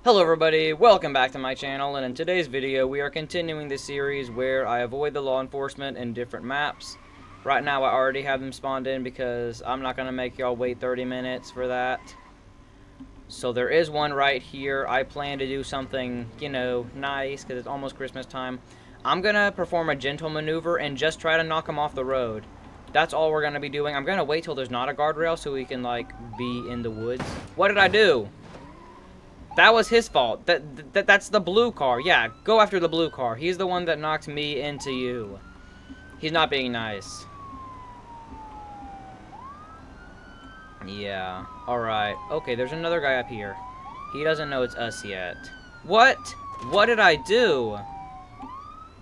Hello everybody, welcome back to my channel, and in today's video we are continuing the series where I avoid the law enforcement in different maps. Right now I already have them spawned in because I'm not going to make y'all wait 30 minutes for that. So there is one right here. I plan to do something, you know, nice because it's almost Christmas time. I'm going to perform a gentle maneuver and just try to knock him off the road. That's all we're going to be doing. I'm going to wait till there's not a guardrail so we can, like, be in the woods. What did I do? That was his fault. That's the blue car. Yeah, go after the blue car. He's the one that knocked me into you. He's not being nice. Yeah. Alright. Okay, there's another guy up here. He doesn't know it's us yet. What? What did I do?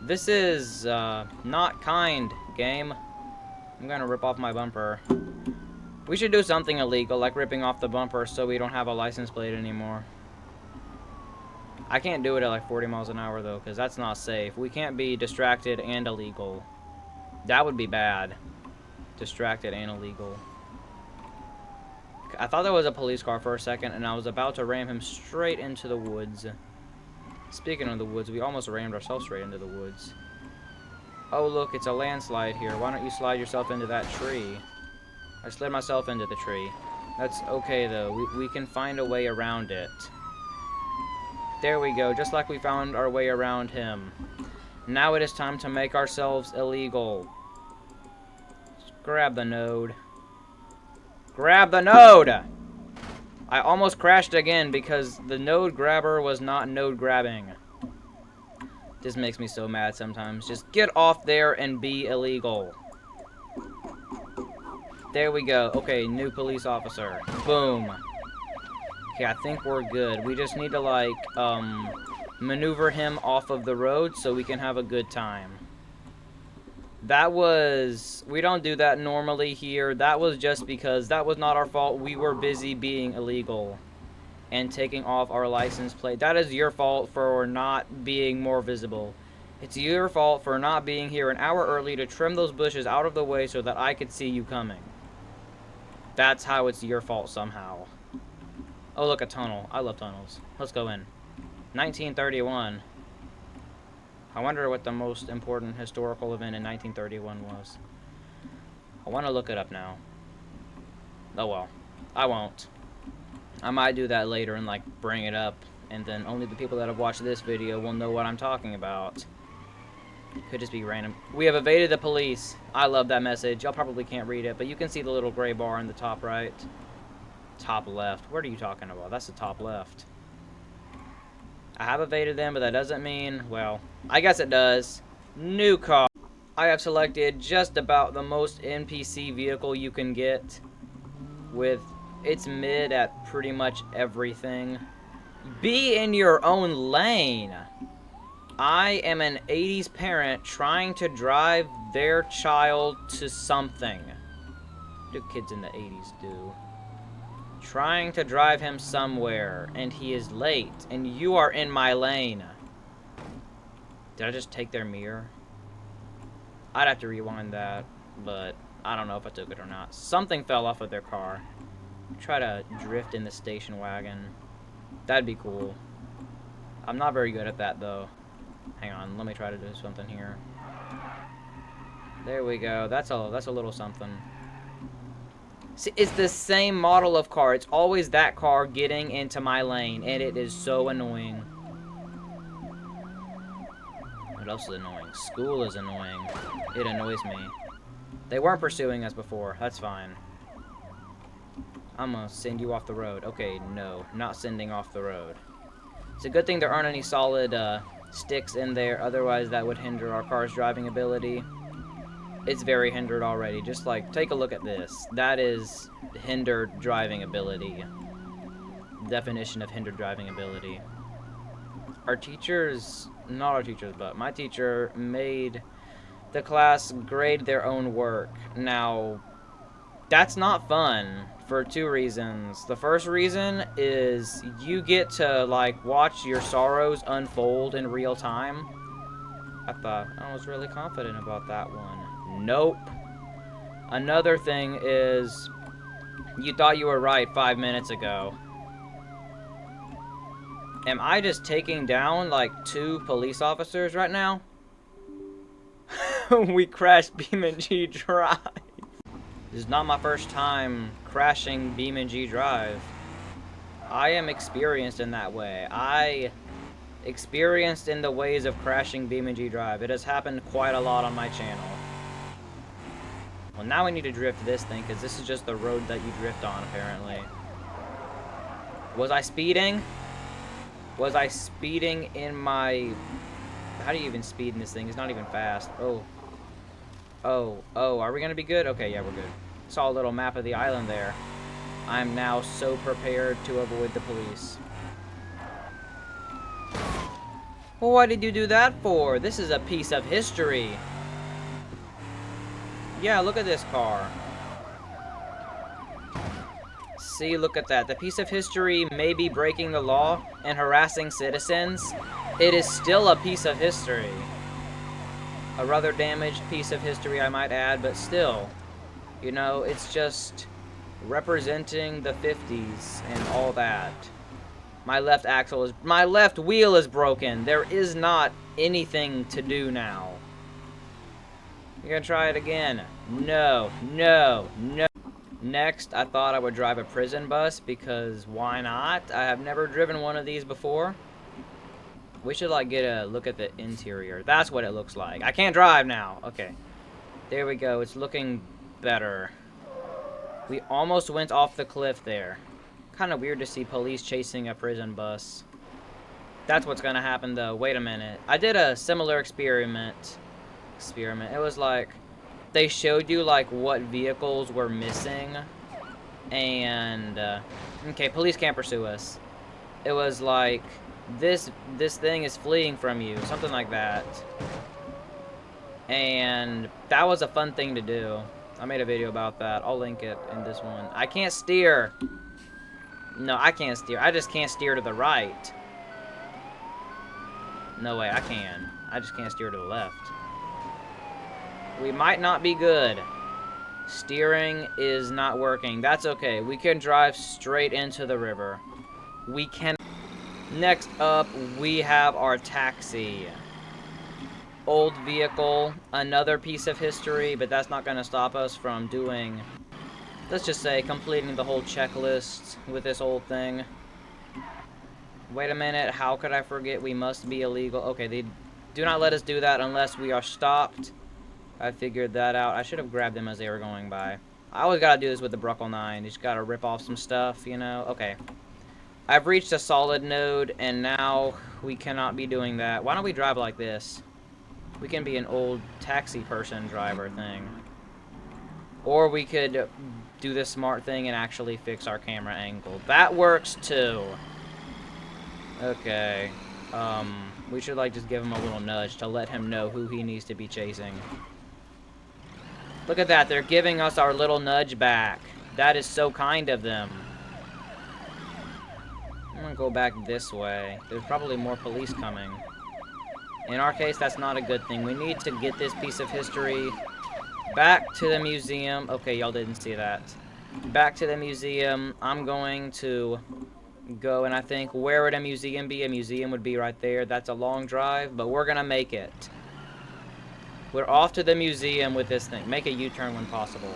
This is, not kind, game. I'm gonna rip off my bumper. We should do something illegal, like ripping off the bumper so we don't have a license plate anymore. I can't do it at like 40 miles an hour though, because that's not safe. We can't be distracted and illegal. That would be bad. Distracted and illegal. I thought there was a police car for a second, and I was about to ram him straight into the woods. Speaking of the woods, we almost rammed ourselves straight into the woods. Oh look, it's a landslide here. Why don't you slide yourself into that tree? I slid myself into the tree. That's okay though. We can find a way around it. There we go, just like we found our way around him. Now it is time to make ourselves illegal. Just grab the node. Grab the node! I almost crashed again because the node grabber was not node grabbing. This makes me so mad sometimes. Just get off there and be illegal. There we go. Okay, new police officer. Boom. Okay, I think we're good. We just need to, like, maneuver him off of the road so we can have a good time. That was... We don't do that normally here. That was just because that was not our fault. We were busy being illegal and taking off our license plate. That is your fault for not being more visible. It's your fault for not being here an hour early to trim those bushes out of the way so that I could see you coming. That's how it's your fault somehow. Oh, look, a tunnel. I love tunnels. Let's go in. 1931. I wonder what the most important historical event in 1931 was. I want to look it up now. Oh, well. I won't. I might do that later and, like, bring it up. And then only the people that have watched this video will know what I'm talking about. Could just be random. We have evaded the police. I love that message. Y'all probably can't read it, but you can see the little gray bar in the top right. Top left. What are you talking about? That's the top left. I have evaded them, but that doesn't mean, well, I guess it does. New car. I have selected just about the most NPC vehicle you can get with its mid at pretty much everything. Be in your own lane. I am an 80s parent trying to drive their child to something. What do kids in the 80s do? Trying to drive him somewhere, and he is late, and you are in my lane. Did I just take their mirror? I'd have to rewind that, but I don't know if I took it or not. Something fell off of their car. Try to drift in the station wagon. That'd be cool. I'm not very good at that, though. Hang on, let me try to do something here. There we go. That's a little something. See, it's the same model of car. It's always that car getting into my lane, and it is so annoying. What else is annoying? School is annoying. It annoys me. They weren't pursuing us before. That's fine. I'm gonna send you off the road. Okay, no. Not sending off the road. It's a good thing there aren't any solid sticks in there. Otherwise, that would hinder our car's driving ability. It's very hindered already. Just like, take a look at this. That is hindered driving ability. Definition of hindered driving ability. Our teachers, not our teachers, but my teacher made the class grade their own work. Now, that's not fun for two reasons. The first reason is you get to, like, watch your sorrows unfold in real time. I thought I was really confident about that one. Nope. Another thing is, you thought you were right 5 minutes ago. Am I just taking down, like, 2 police officers right now? We crashed BeamNG Drive. This is not my first time crashing BeamNG Drive. I am experienced in that way. Experienced in the ways of crashing BeamNG Drive. It has happened quite a lot on my channel. Well, now we need to drift this thing, because this is just the road that you drift on, apparently. Was I speeding? Was I speeding in my... How do you even speed in this thing? It's not even fast. Oh. Oh. Oh, are we going to be good? Okay, yeah, we're good. Saw a little map of the island there. I'm now so prepared to avoid the police. Well, what did you do that for? This is a piece of history. Yeah, look at this car. See, look at that. The piece of history may be breaking the law and harassing citizens. It is still a piece of history. A rather damaged piece of history, I might add, but still. You know, it's just representing the 50s and all that. My left wheel is broken. There is not anything to do now. You're gonna try it again. No, no, no. Next, I thought I would drive a prison bus, because why not? I have never driven one of these before. We should, like, get a look at the interior. That's what it looks like. I can't drive now. Okay. There we go. It's looking better. We almost went off the cliff there. Kind of weird to see police chasing a prison bus. That's what's gonna happen, though. Wait a minute. I did a similar experiment. It was like... They showed you, like, what vehicles were missing. And, okay, police can't pursue us. It was like, this thing is fleeing from you. Something like that. And that was a fun thing to do. I made a video about that. I'll link it in this one. I can't steer. No, I can't steer. I just can't steer to the right. No way, I can. I just can't steer to the left. We might not be good. Steering is not working. That's okay. We can drive straight into the river. We can... Next up, we have our taxi. Old vehicle. Another piece of history, but that's not going to stop us from doing... Let's just say completing the whole checklist with this old thing. Wait a minute. How could I forget we must be illegal? Okay, they do not let us do that unless we are stopped. I figured that out. I should have grabbed them as they were going by. I always gotta do this with the Bruckle 9. You just gotta rip off some stuff, you know? Okay. I've reached a solid node, and now we cannot be doing that. Why don't we drive like this? We can be an old taxi person driver thing. Or we could do the smart thing and actually fix our camera angle. That works too. Okay. We should, like, just give him a little nudge to let him know who he needs to be chasing. Look at that, they're giving us our little nudge back. That is so kind of them. I'm gonna go back this way. There's probably more police coming. In our case, that's not a good thing. We need to get this piece of history back to the museum. Okay, y'all didn't see that. Back to the museum. I'm going to go, and I think, where would a museum be? A museum would be right there. That's a long drive, but we're gonna make it. We're off to the museum with this thing. Make a U-turn when possible.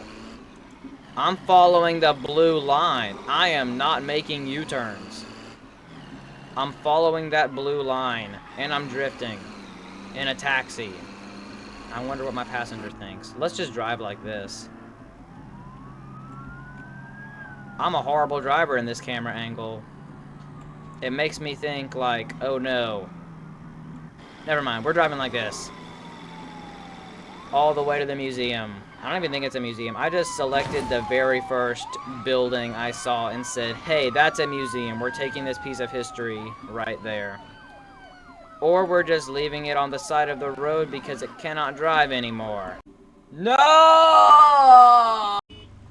I'm following the blue line. I am not making U-turns. I'm following that blue line, and I'm drifting in a taxi. I wonder what my passenger thinks. Let's just drive like this. I'm a horrible driver in this camera angle. It makes me think, like, oh no. Never mind, we're driving like this. All the way to the museum. I don't even think it's a museum. I just selected the very first building I saw and said, hey, that's a museum. We're taking this piece of history right there. Or we're just leaving it on the side of the road because it cannot drive anymore. No!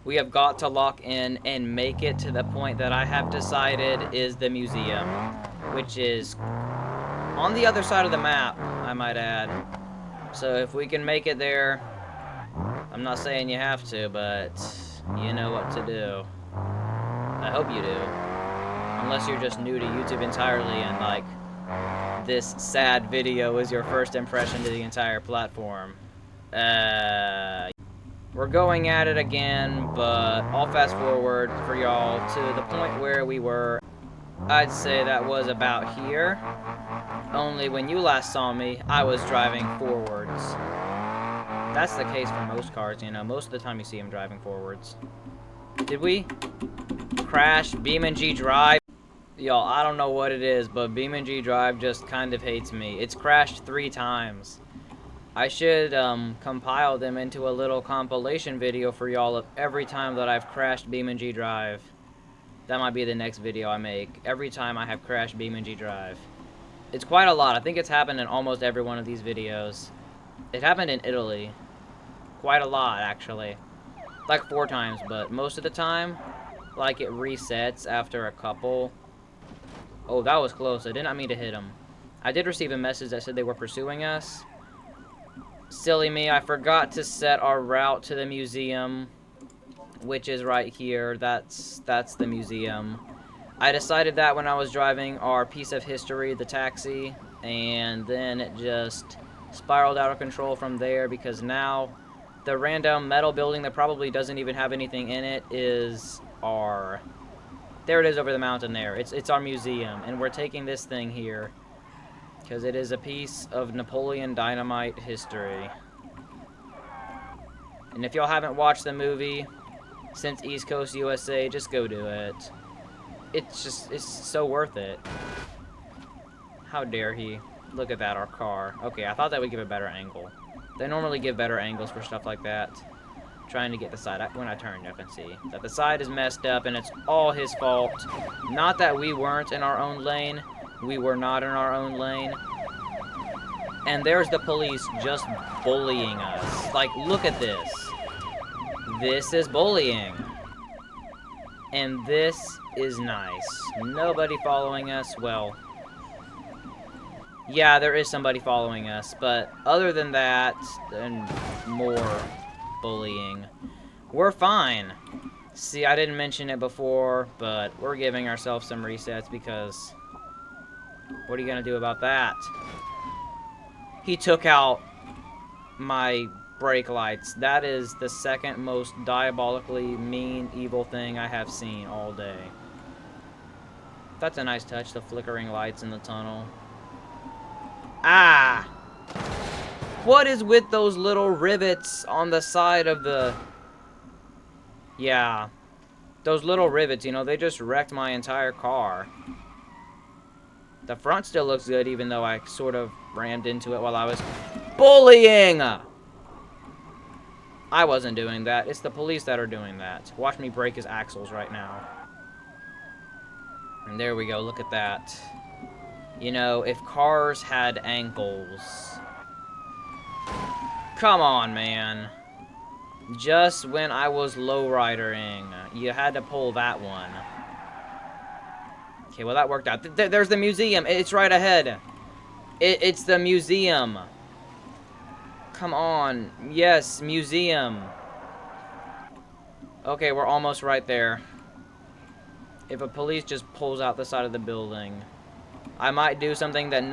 We have got to lock in and make it to the point that I have decided is the museum, which is on the other side of the map, I might add. So if we can make it there, I'm not saying you have to, but you know what to do. I hope you do. Unless you're just new to YouTube entirely and, like, this sad video is your first impression to the entire platform. We're going at it again, but I'll fast forward for y'all to the point where we were. I'd say that was about here. Only when you last saw me, I was driving forwards. That's the case for most cars, you know. Most of the time you see them driving forwards. Did we crash BeamNG Drive? Y'all, I don't know what it is, but BeamNG Drive just kind of hates me. It's crashed 3 times. I should compile them into a little compilation video for y'all of every time that I've crashed BeamNG Drive. That might be the next video I make. Every time I have crashed BeamNG Drive. It's quite a lot. I think it's happened in almost every one of these videos. It happened in Italy. Quite a lot, actually. Like 4 times, but most of the time, like, it resets after a couple. Oh, that was close. I did not mean to hit him. I did receive a message that said they were pursuing us. Silly me, I forgot to set our route to the museum, which is right here. That's the museum. I decided that when I was driving our piece of history, the taxi, and then it just spiraled out of control from there because now the random metal building that probably doesn't even have anything in it is our... There it is over the mountain there. It's our museum, and we're taking this thing here because it is a piece of Napoleon Dynamite history. And if y'all haven't watched the movie since East Coast USA, just go do it. It's so worth it. How dare he? Look at that, our car. Okay, I thought that would give a better angle. They normally give better angles for stuff like that. Trying to get the side. When I turned, you can see that the side is messed up, and it's all his fault. Not that we weren't in our own lane. We were not in our own lane. And there's the police just bullying us. Like, look at this. This is bullying. And this is nice. Nobody following us. Well, yeah, there is somebody following us. But other than that, and more bullying, we're fine. See, I didn't mention it before, but we're giving ourselves some resets because... What are you gonna do about that? He took out my brake lights. That is the second most diabolically mean, evil thing I have seen all day. That's a nice touch, the flickering lights in the tunnel. Ah! What is with those little rivets on the side of the... Yeah. Those little rivets, you know, they just wrecked my entire car. The front still looks good, even though I sort of rammed into it while I was bullying! I wasn't doing that. It's the police that are doing that. Watch me break his axles right now. And there we go. Look at that. You know, if cars had ankles... Come on, man. Just when I was lowridering, you had to pull that one. Okay, well, that worked out. There's the museum. It's right ahead. It's the museum. Come on. Yes, museum. Okay, we're almost right there. If a police just pulls out the side of the building, I might do something that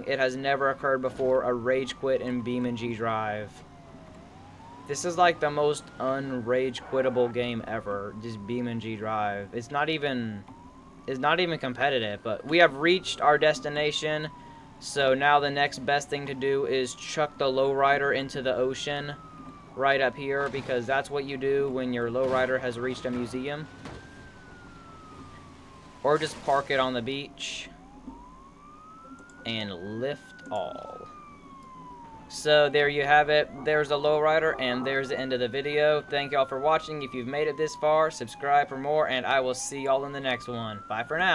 it has never occurred before, a rage quit in BeamNG Drive. This is like the most unrage quittable game ever, just BeamNG Drive. It's not even competitive, but we have reached our destination. So now the next best thing to do is chuck the lowrider into the ocean right up here, because that's what you do when your lowrider has reached a museum. Or just park it on the beach and lift all. So there you have it. There's the lowrider, and there's the end of the video. Thank y'all for watching. If you've made it this far, subscribe for more, and I will see y'all in the next one. Bye for now.